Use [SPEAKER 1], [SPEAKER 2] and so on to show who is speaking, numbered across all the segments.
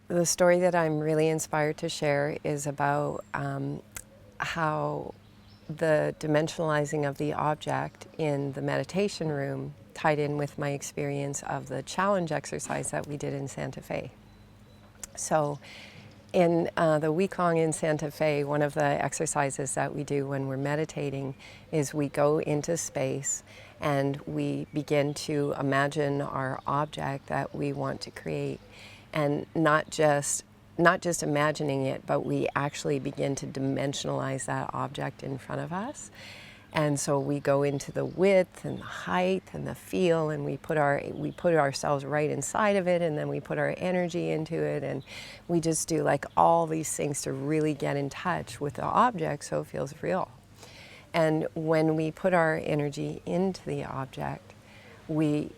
[SPEAKER 1] The story that I'm really inspired to share is about how the dimensionalizing of the object in the meditation room tied in with my experience of the challenge exercise that we did in Santa Fe. So, in the week long in Santa Fe, one of the exercises that we do when we're meditating is we go into space and we begin to imagine our object that we want to create, and not just imagining it, but we actually begin to dimensionalize that object in front of us. And so we go into the width and the height and the feel, and we put ourselves right inside of it, and then we put our energy into it, and we just do like all these things to really get in touch with the object so it feels real. And when we put our energy into the object, we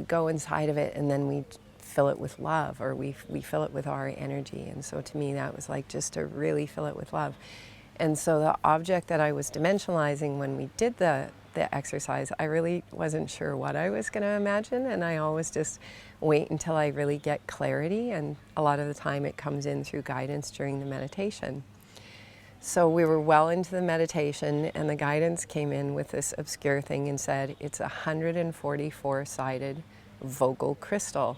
[SPEAKER 1] go inside of it, and then we fill it with love, or we fill it with our energy. And so to me, that was like just to really fill it with love. And so the object that I was dimensionalizing when we did the exercise, I really wasn't sure what I was going to imagine, and I always just wait until I really get clarity, and a lot of the time it comes in through guidance during the meditation. So we were well into the meditation, and the guidance came in with this obscure thing and said, it's a 144-sided Vogel crystal.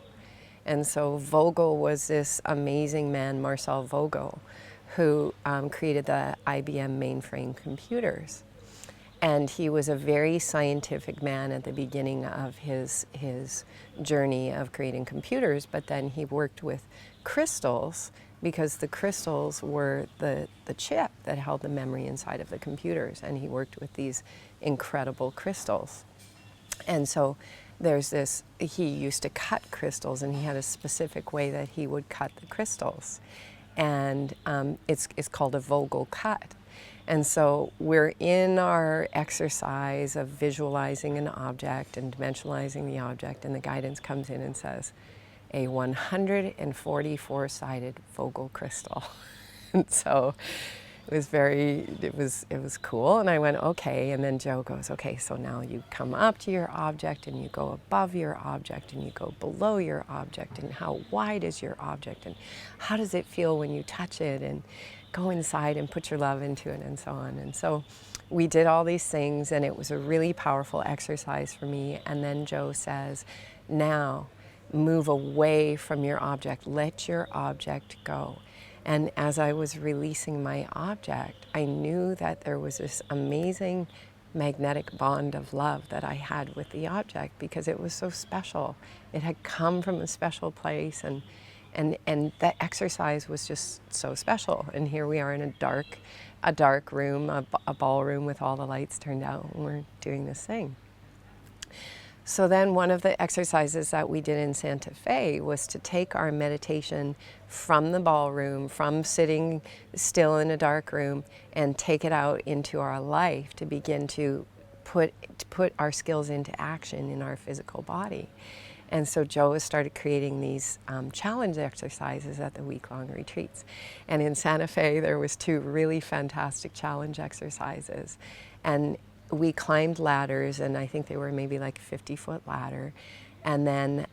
[SPEAKER 1] And so Vogel was this amazing man, Marcel Vogel, who created the IBM mainframe computers. And he was a very scientific man at the beginning of his journey of creating computers, but then he worked with crystals because the crystals were the chip that held the memory inside of the computers, and he worked with these incredible crystals. And so he used to cut crystals, and he had a specific way that he would cut the crystals. And it's called a Vogel cut. And so we're in our exercise of visualizing an object and dimensionalizing the object, and the guidance comes in and says, a 144-sided Vogel crystal. And so it was cool, and I went, okay. And then Joe goes, okay, so now you come up to your object, and you go above your object, and you go below your object, and how wide is your object, and how does it feel when you touch it, and go inside and put your love into it, and so on. And so we did all these things, and it was a really powerful exercise for me. And then Joe says, now move away from your object, let your object go. And as I was releasing my object, I knew that there was this amazing magnetic bond of love that I had with the object, because it was so special. It had come from a special place, and that exercise was just so special. And here we are in a dark room, a ballroom with all the lights turned out, and we're doing this thing. So then one of the exercises that we did in Santa Fe was to take our meditation from the ballroom, from sitting still in a dark room, and take it out into our life to begin to put our skills into action in our physical body. And so Joe has started creating these challenge exercises at the week-long retreats. And in Santa Fe, there was 2 really fantastic challenge exercises. And we climbed ladders, and I think they were maybe like a 50-foot ladder. And then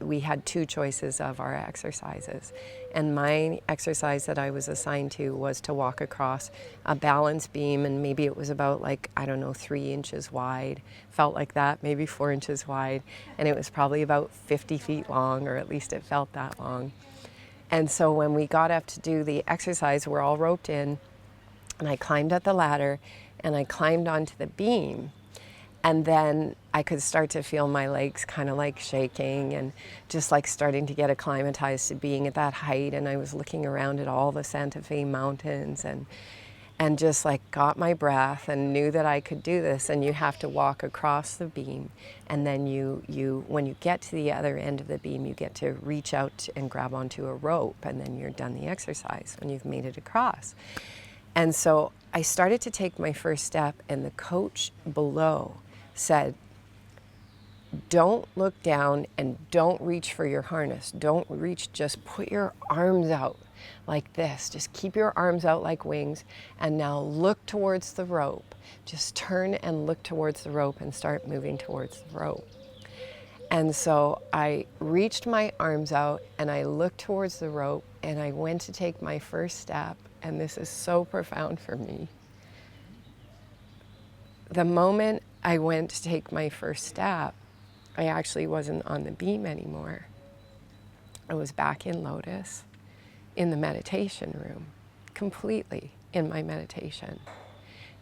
[SPEAKER 1] we had 2 choices of our exercises. And my exercise that I was assigned to was to walk across a balance beam, and maybe it was about 3 inches wide. Felt like that, maybe 4 inches wide. And it was probably about 50 feet long, or at least it felt that long. And so when we got up to do the exercise, we're all roped in, and I climbed up the ladder, and I climbed onto the beam. And then I could start to feel my legs kind of like shaking, and just like starting to get acclimatized to being at that height. And I was looking around at all the Santa Fe mountains, and just like got my breath and knew that I could do this. And you have to walk across the beam, and then when you get to the other end of the beam, you get to reach out and grab onto a rope, and then you're done the exercise when you've made it across. And so I started to take my first step, and the coach below said, don't look down and don't reach for your harness. Don't reach, just put your arms out like this. Just keep your arms out like wings, and now look towards the rope. Just turn and look towards the rope and start moving towards the rope. And so I reached my arms out and I looked towards the rope and I went to take my first step. And this is so profound for me. The moment I went to take my first step, I actually wasn't on the beam anymore. I was back in lotus in the meditation room, completely in my meditation.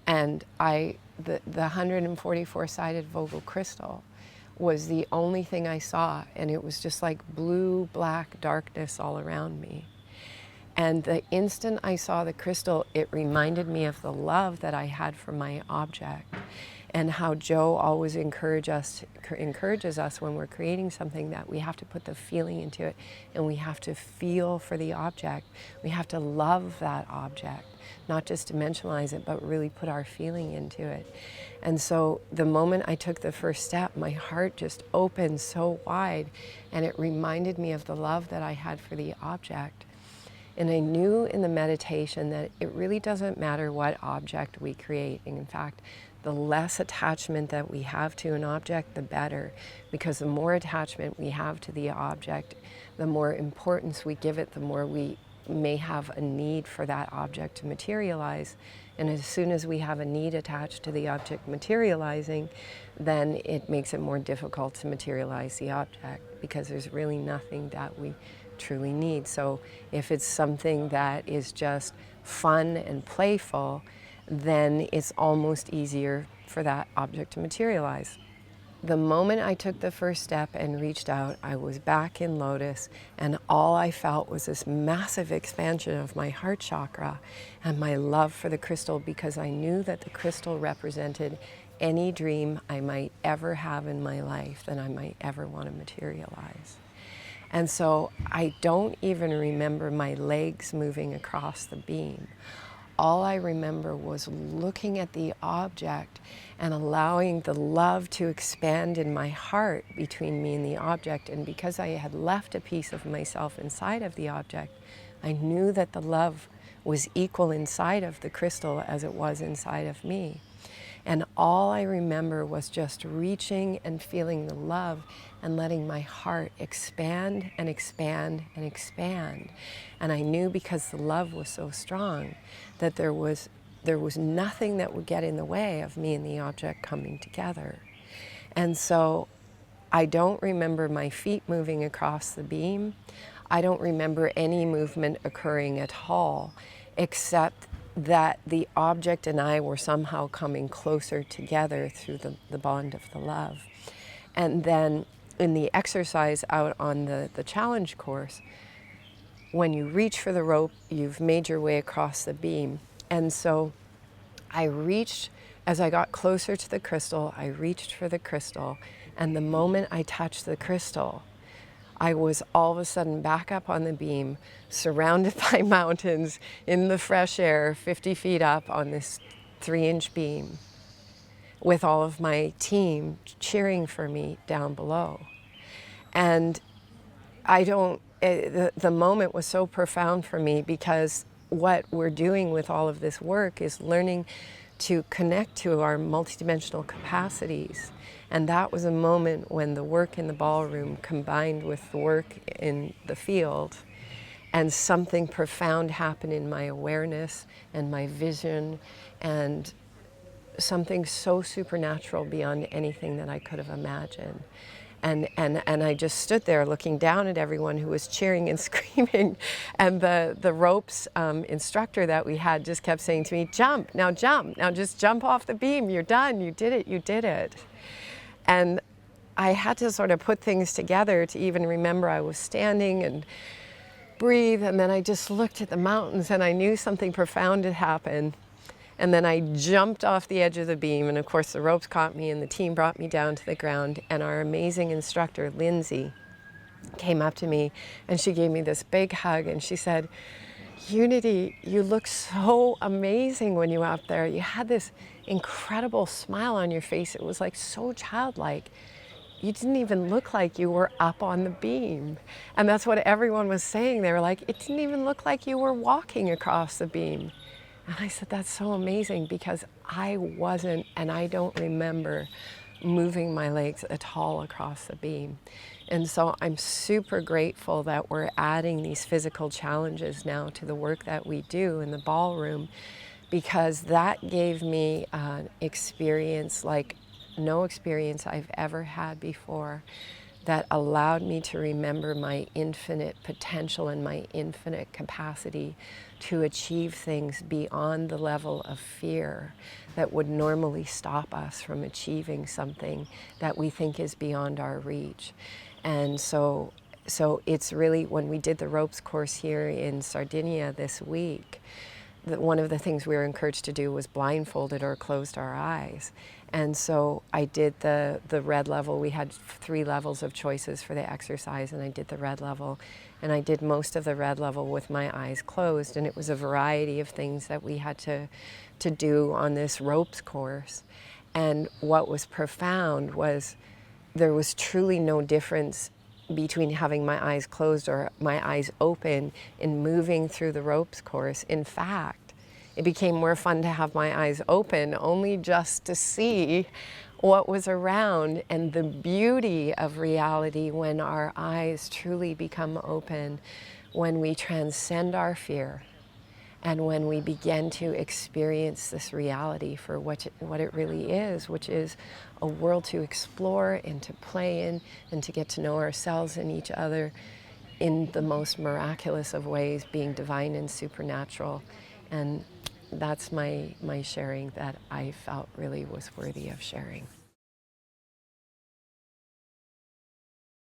[SPEAKER 1] And the 144-sided Vogel crystal was the only thing I saw, and it was just like blue, black darkness all around me. And the instant I saw the crystal, it reminded me of the love that I had for my object, and how Joe always encourages us when we're creating something that we have to put the feeling into it, and we have to feel for the object. We have to love that object, not just dimensionalize it, but really put our feeling into it. And so the moment I took the first step, my heart just opened so wide, and it reminded me of the love that I had for the object. And I knew in the meditation that it really doesn't matter what object we create. And in fact, the less attachment that we have to an object, the better. Because the more attachment we have to the object, the more importance we give it, the more we may have a need for that object to materialize. And as soon as we have a need attached to the object materializing, then it makes it more difficult to materialize the object, because there's really nothing that we truly need. So if it's something that is just fun and playful, then it's almost easier for that object to materialize. The moment I took the first step and reached out, I was back in lotus, and all I felt was this massive expansion of my heart chakra and my love for the crystal, because I knew that the crystal represented any dream I might ever have in my life that I might ever want to materialize. And so I don't even remember my legs moving across the beam. All I remember was looking at the object and allowing the love to expand in my heart between me and the object. And because I had left a piece of myself inside of the object, I knew that the love was equal inside of the crystal as it was inside of me. And all I remember was just reaching and feeling the love and letting my heart expand and expand and expand. And I knew, because the love was so strong, that there was nothing that would get in the way of me and the object coming together. And so I don't remember my feet moving across the beam. I don't remember any movement occurring at all, except that the object and I were somehow coming closer together through the bond of the love. And then in the exercise out on the challenge course, when you reach for the rope, you've made your way across the beam. And so I reached, as I got closer to the crystal, I reached for the crystal, and the moment I touched the crystal, I was all of a sudden back up on the beam, surrounded by mountains, in the fresh air, 50 feet up on this 3-inch beam, with all of my team cheering for me down below. And the moment was so profound for me, because what we're doing with all of this work is learning to connect to our multidimensional capacities. And that was a moment when the work in the ballroom combined with the work in the field, and something profound happened in my awareness and my vision, and something so supernatural beyond anything that I could have imagined. And I just stood there looking down at everyone who was cheering and screaming. And the ropes instructor that we had just kept saying to me, jump, now just jump off the beam, you're done, you did it. And I had to sort of put things together to even remember I was standing and breathe. And then I just looked at the mountains, and I knew something profound had happened. And then I jumped off the edge of the beam, and of course the ropes caught me, and the team brought me down to the ground. And our amazing instructor, Lindsay, came up to me, and she gave me this big hug, and she said, Unity, you look so amazing when you were up there. You had this incredible smile on your face. It was like so childlike. You didn't even look like you were up on the beam. And that's what everyone was saying. They were like, it didn't even look like you were walking across the beam. And I said, that's so amazing, because I wasn't, and I don't remember moving my legs at all across the beam. And so I'm super grateful that we're adding these physical challenges now to the work that we do in the ballroom, because that gave me an experience like no experience I've ever had before, that allowed me to remember my infinite potential and my infinite capacity to achieve things beyond the level of fear that would normally stop us from achieving something that we think is beyond our reach. And so it's really, when we did the ropes course here in Sardinia this week, that one of the things we were encouraged to do was blindfolded or closed our eyes. And so I did the red level. We had 3 levels of choices for the exercise, and I did the red level. And I did most of the red level with my eyes closed, and it was a variety of things that we had to do on this ropes course. And what was profound was there was truly no difference between having my eyes closed or my eyes open in moving through the ropes course. In fact, it became more fun to have my eyes open, only just to see what was around and the beauty of reality when our eyes truly become open, when we transcend our fear, and when we begin to experience this reality for what it really is, which is a world to explore and to play in and to get to know ourselves and each other in the most miraculous of ways, being divine and supernatural. And that's my sharing that I felt really was worthy of sharing.